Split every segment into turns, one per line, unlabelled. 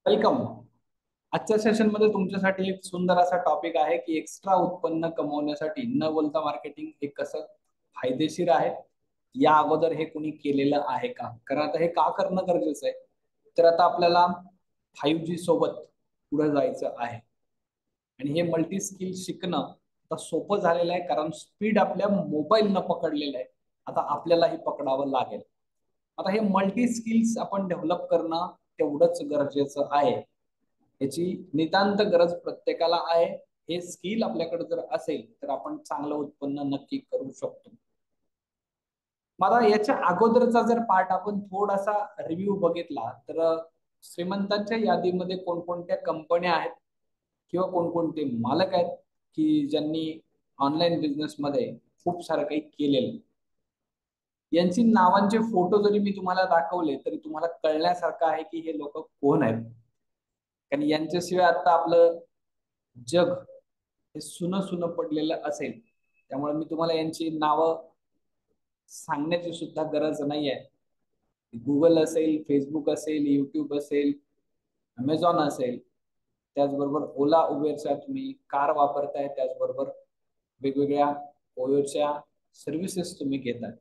Welcome. आजच्या session मध्ये तुमच्यासाठी एक सुंदर असा टॉपिक आहे की एक्स्ट्रा उत्पन्न कमवण्यासाठी न बोलता मार्केटिंग हे कसं फायदेशीर आहे. या अगोदर हे कुणी केलेलं आहे का? कारण आता हे का करणं गरजेचं आहे, तर आता आपल्याला 5G सोबत पुढे जायचं आहे आणि हे मल्टी स्किल शिकणं आता सोपं झालेलं आहे, कारण स्पीड आपल्या मोबाईलनं पकडलेलं आहे. आता आपल्यालाही पकडावं लागेल. आता हे मल्टी स्किल्स आपण डेव्हलप करणं तेवढंच गरजेचं आहे. याची नितांत गरज प्रत्येकाला आहे. हे स्किल आपल्याकडे जर असेल तर आपण चांगलं उत्पन्न नक्की करू शकतो. मला याच्या अगोदरचा जर पार्ट आपण थोडासा रिव्ह्यू बघितला तर श्रीमंतांच्या यादीमध्ये कोणकोणत्या कंपन्या आहेत किंवा कोणकोणते मालक आहेत की ज्यांनी ऑनलाईन बिझनेस मध्ये खूप सारं काही केलेलं. यांची नावांचे फोटो जरी मी तुम्हाला दाखवले तरी तुम्हाला कळण्यासारखं आहे की हे लोक कोण आहेत. कारण यांच्याशिवाय आता आपलं जग हे सुनं सुनं पडलेलं असेल. त्यामुळे मी तुम्हाला यांची नावं सांगण्याची सुद्धा गरज नाही आहे. गुगल असेल, फेसबुक असेल, युट्यूब असेल, अमेझॉन असेल, त्याचबरोबर ओला उबेरच्या तुम्ही कार वापरताय, त्याचबरोबर वेगवेगळ्या ओयोच्या सर्व्हिसेस तुम्ही घेताय.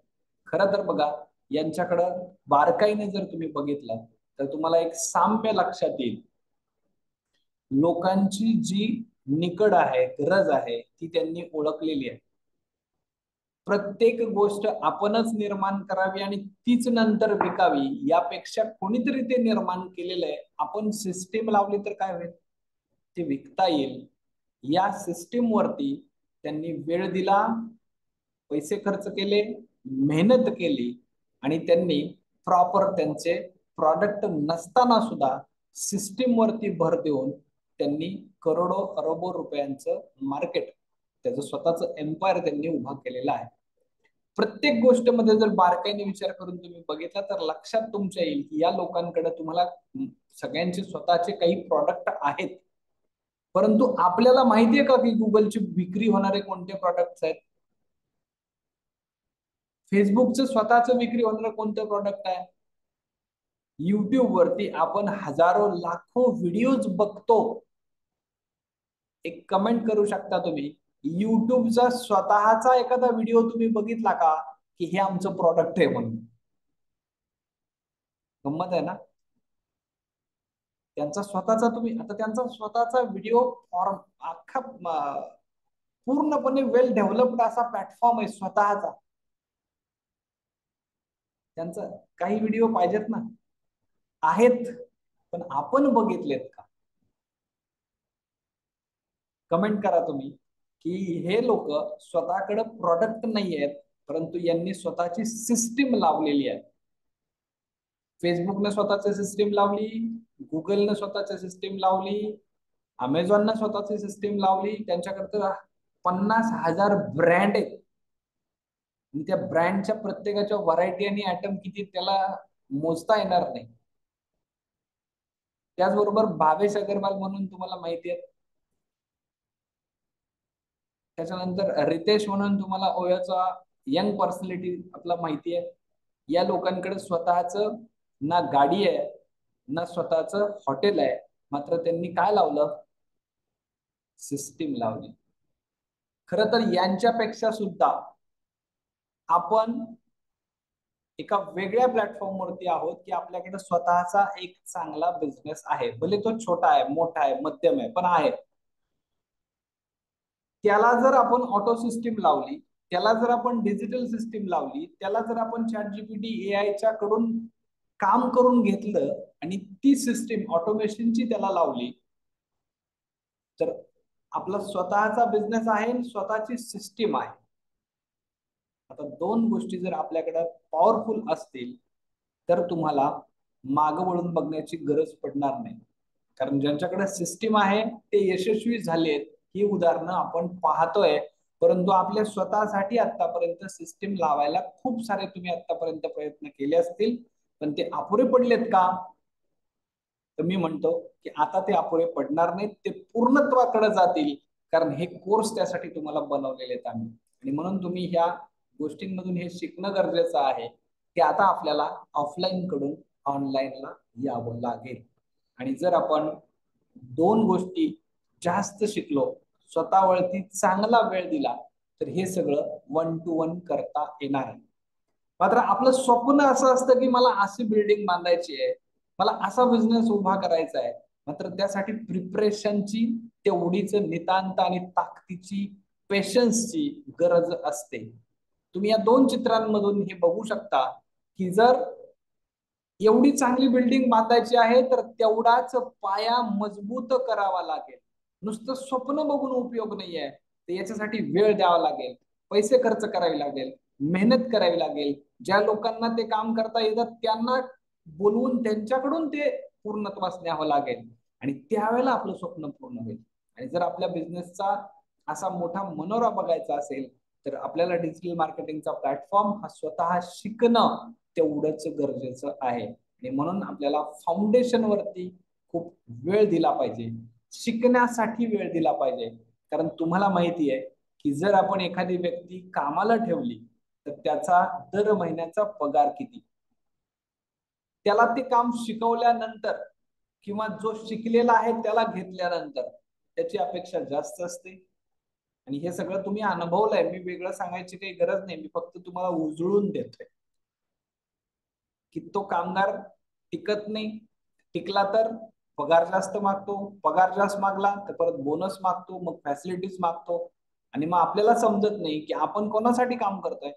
खरं तर बघा, यांच्याकडं बारकाईने जर तुम्ही बघितलं तर तुम्हाला एक साम्य लक्षात येईल. लोकांची जी निकड आहे, गरज आहे, ती त्यांनी ओळखलेली आहे. प्रत्येक गोष्ट आपणच निर्माण करावी आणि तीच नंतर विकावी यापेक्षा कोणीतरी ते निर्माण केलेलं आहे, आपण सिस्टीम लावली तर काय होईल, ते विकता येईल. या सिस्टीम वरती त्यांनी वेळ दिला, पैसे खर्च केले, मेहनत केली आणि त्यांनी प्रॉपर त्यांचे प्रॉडक्ट नसताना सुद्धा सिस्टीम वरती भर देऊन त्यांनी करोडो अरबो रुपयांचं मार्केट, त्याचं स्वतःचं एम्पायर त्यांनी उभा केलेला आहे. प्रत्येक गोष्टमध्ये जर बारकाईने विचार करून तुम्ही बघितला तर लक्षात तुमच्या येईल की या लोकांकडे तुम्हाला सगळ्यांचे स्वतःचे काही प्रॉडक्ट आहेत, परंतु आपल्याला माहितीये का की गुगलची विक्री होणारे कोणते प्रॉडक्ट्स आहेत, फेसबुकचं स्वतःचं विक्री होणारे कोणते प्रॉडक्ट आहे. युट्यूब वरती आपण हजारो लाखो व्हिडिओज बघतो. एक कमेंट करू शकता तुम्ही, युट्यूबचा स्वतःचा एखादा व्हिडिओ तुम्ही बघितला का की हे आमचं प्रॉडक्ट आहे म्हणून. गंमत आहे ना. त्यांचा स्वतःचा तुम्ही आता त्यांचा स्वतःचा व्हिडिओ फॉर्म अख्खा पूर्णपणे वेल डेव्हलप्ड असा प्लॅटफॉर्म आहे स्वतःचा. त्यांचा काही व्हिडिओ पाहिजेत ना, आहेत, पण आपण बघितलेत का? कमेंट करा तुम्ही की हे लोक स्वतःकडे प्रॉडक्ट नाही आहेत, परंतु यांनी स्वतःची सिस्टीम लावलेली आहे. फेसबुकने स्वतःची सिस्टीम लावली, गुगलने स्वतःची सिस्टीम लावली, अमेझॉनने स्वतःची सिस्टीम लावली. त्यांच्याकडे तर 50,000 ब्रँड आहेत आणि त्या ब्रँडच्या प्रत्येकाच्या व्हरायटी आणि आयटम किती त्याला मोजता येणार नाही. त्याचबरोबर भावेश अग्रवाल म्हणून तुम्हाला माहिती आहे. त्याच्यानंतर रितेश म्हणून तुम्हाला ओयोचा यंग पर्सनॅलिटी आपला माहिती आहे. या लोकांकडे स्वतःच ना गाडी आहे ना स्वतःच हॉटेल आहे, मात्र त्यांनी काय लावलं, सिस्टीम लावली. खरं तर यांच्यापेक्षा सुद्धा आपण एका वेगळ्या प्लॅटफॉर्म वरती आहोत की आपल्याकडे स्वतःचा एक चांगला बिझनेस आहे. भले तो छोटा आहे, मोठा आहे, मध्यम आहे, पण आहे. त्याला जर आपण ऑटो सिस्टीम लावली, त्याला जर आपण डिजिटल सिस्टीम लावली, त्याला जर आपण चॅट जीपीटी एआयच्या कडून काम करून घेतलं आणि ती सिस्टीम ऑटोमेशनची त्याला लावली, तर आपला स्वतःचा बिझनेस आहे, स्वतःची सिस्टीम आहे. आता दोन गोष्टी जर आपल्याकडे पॉवरफुल असतील तर तुम्हाला मागं वळून बघण्याची गरज पडणार नाही. कारण ज्यांच्याकडे सिस्टीम आहे ते यशस्वी झालेत, ही उदाहरणं आपण पाहतोय. परंतु आपल्या स्वतःसाठी आतापर्यंत सिस्टीम लावायला खूप सारे तुम्ही आतापर्यंत प्रयत्न केले असतील, पण ते अपुरे पडलेत का? तर मी म्हणतो की आता ते अपुरे पडणार नाहीत, ते पूर्णत्वाकडे जातील. कारण हे कोर्स त्यासाठी तुम्हाला बनवलेले आहेत आम्ही, आणि म्हणून तुम्ही ह्या गोष्टींमधून हे शिकणं गरजेचं आहे की आता आपल्याला ऑफलाईन कडून ऑनलाईनला यावं लागेल. आणि जर आपण दोन गोष्टी जास्त शिकलो, स्वतःवरती चांगला वेळ दिला, तर हे सगळं 1 to 1 करता येणार आहे. मात्र आपलं स्वप्न असं असतं की मला अशी बिल्डिंग बांधायची आहे, मला असा बिझनेस उभा करायचा आहे. मात्र त्यासाठी प्रिपरेशनची तेवढीच नितांत आणि ताकदीची, पेशन्सची गरज असते. तुम्ही या दोन चित्रांमधून हे बघू शकता की जर एवढी चांगली बिल्डिंग बांधायची आहे तर तेवढाच पाया मजबूत करावा लागेल. नुसतं स्वप्न बघून उपयोग नाहीये, तर याच्यासाठी वेळ द्यावा लागेल, पैसे खर्च करावे लागेल, मेहनत करावी लागेल. ज्या लोकांना ते काम करता येतात त्यांना बोलवून त्यांच्याकडून ते पूर्णत्वास न्यावं लागेल आणि त्यावेळेला आपलं स्वप्न पूर्ण होईल. आणि जर आपल्या बिझनेसचा असा मोठा मनोरा बघायचा असेल तर आपल्याला डिजिटल मार्केटिंगचा प्लॅटफॉर्म हा स्वतः शिकणं तेवढंच गरजेचं आहे. आणि म्हणून आपल्याला फाउंडेशन वरती खूप वेळ दिला पाहिजे, शिकण्यासाठी वेळ दिला पाहिजे. कारण तुम्हाला माहिती आहे की जर आपण एखादी व्यक्ती कामाला ठेवली तर त्याचा दर महिन्याचा पगार किती, त्याला ते काम शिकवल्यानंतर किंवा जो शिकलेला आहे त्याला घेतल्यानंतर त्याची अपेक्षा जास्त असते. आणि हे सगळं तुम्ही अनुभवलंय, मी वेगळं सांगायची काही गरज नाही, मी फक्त तुम्हाला उजळून देतोय की तो कामगार टिकत नाही, टिकला तर पगार जास्त मागतो, पगार जास्त मागला तर परत बोनस मागतो, मग फॅसिलिटीज मागतो. आणि मग आपल्याला समजत नाही की आपण कोणासाठी काम करतोय.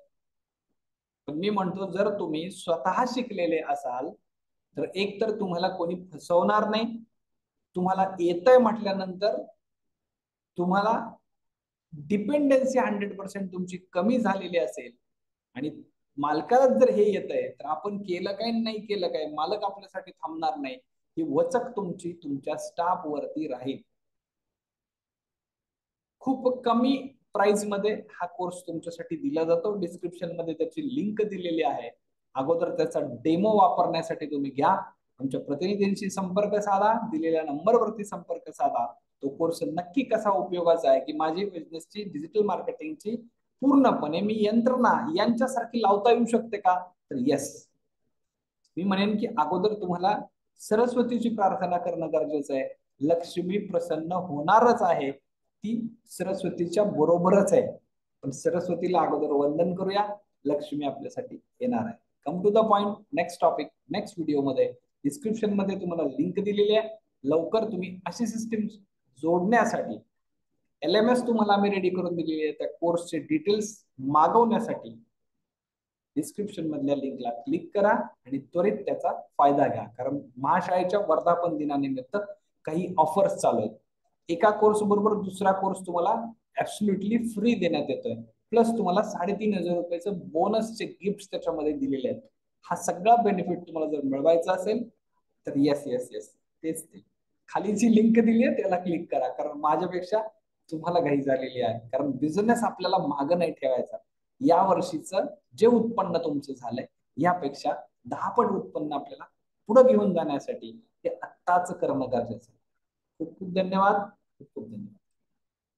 पण मी म्हणतो जर तुम्ही स्वतः शिकलेले असाल तर एक तर तुम्हाला कोणी फसवणार नाही. तुम्हाला येतंय म्हटल्यानंतर तुम्हाला डिपेंडन्सी 100% तुमची कमी झालेली असेल आणि मालकाला जर हे येत आहे तर आपण केलं काय नाही केलं काय, मालक आपल्यासाठी थांबणार नाही. ही वचक तुमची तुमच्या स्टाफ वरती राहील. खूप कमी प्राइस मध्ये हा कोर्स तुमच्यासाठी दिला जातो. डिस्क्रिप्शन मध्ये त्याची लिंक दिलेली आहे. अगोदर त्याचा डेमो वापरण्यासाठी तुम्ही घ्या, तुमच्या प्रतिनिधींशी संपर्क साधा, दिलेल्या नंबरवरती संपर्क साधा. तो कोर्स नक्की कसा उपयोगाचा आहे की माझी बिझनेसची डिजिटल मार्केटिंगची पूर्णपणे मी यंत्रणा यांच्यासारखी लावता येऊ शकते का, तर येस. मी म्हणेन की अगोदर तुम्हाला सरस्वतीची प्रार्थना करणं गरजेचं आहे. लक्ष्मी प्रसन्न होणारच आहे, ती सरस्वतीच्या बरोबरच आहे. पण सरस्वतीला अगोदर वंदन करूया, लक्ष्मी आपल्यासाठी येणार आहे. Come to the point, next topic next video मध्ये डिस्क्रिप्शन मध्ये तुम्हाला लिंक दिलेली आहे. लवकर तुम्ही अशी सिस्टीम जोडण्यासाठी, LMS तुम्हाला आम्ही रेडी करून दिलेली आहे, त्या कोर्सचे डिटेल्स मागवण्यासाठी डिस्क्रिप्शन मधल्या लिंकला क्लिक करा आणि त्वरित त्याचा फायदा घ्या. कारण महाशाळेच्या वर्धापन दिनानिमित्त काही ऑफर्स चालू आहेत. एका कोर्स बरोबर दुसरा कोर्स तुम्हाला ऍब्सोल्युटली फ्री देण्यात येतोय. प्लस तुम्हाला 3,500 रुपयाचं बोनसचे गिफ्ट त्याच्यामध्ये दिलेले आहेत. हा सगळा बेनिफिट तुम्हाला जर मिळवायचा असेल तर येस येस येस, तेच ते खाली जी लिंक दिली आहे त्याला क्लिक करा. कारण माझ्यापेक्षा तुम्हाला घाई झालेली आहे. कारण बिझनेस आपल्याला मागं नाही ठेवायचा. या वर्षीचं जे उत्पन्न तुमचं झालंय यापेक्षा 10 पट उत्पन्न आपल्याला पुढे घेऊन जाण्यासाठी ते आत्ताच करणं गरजेचं आहे. खूप खूप धन्यवाद. खूप खूप धन्यवाद.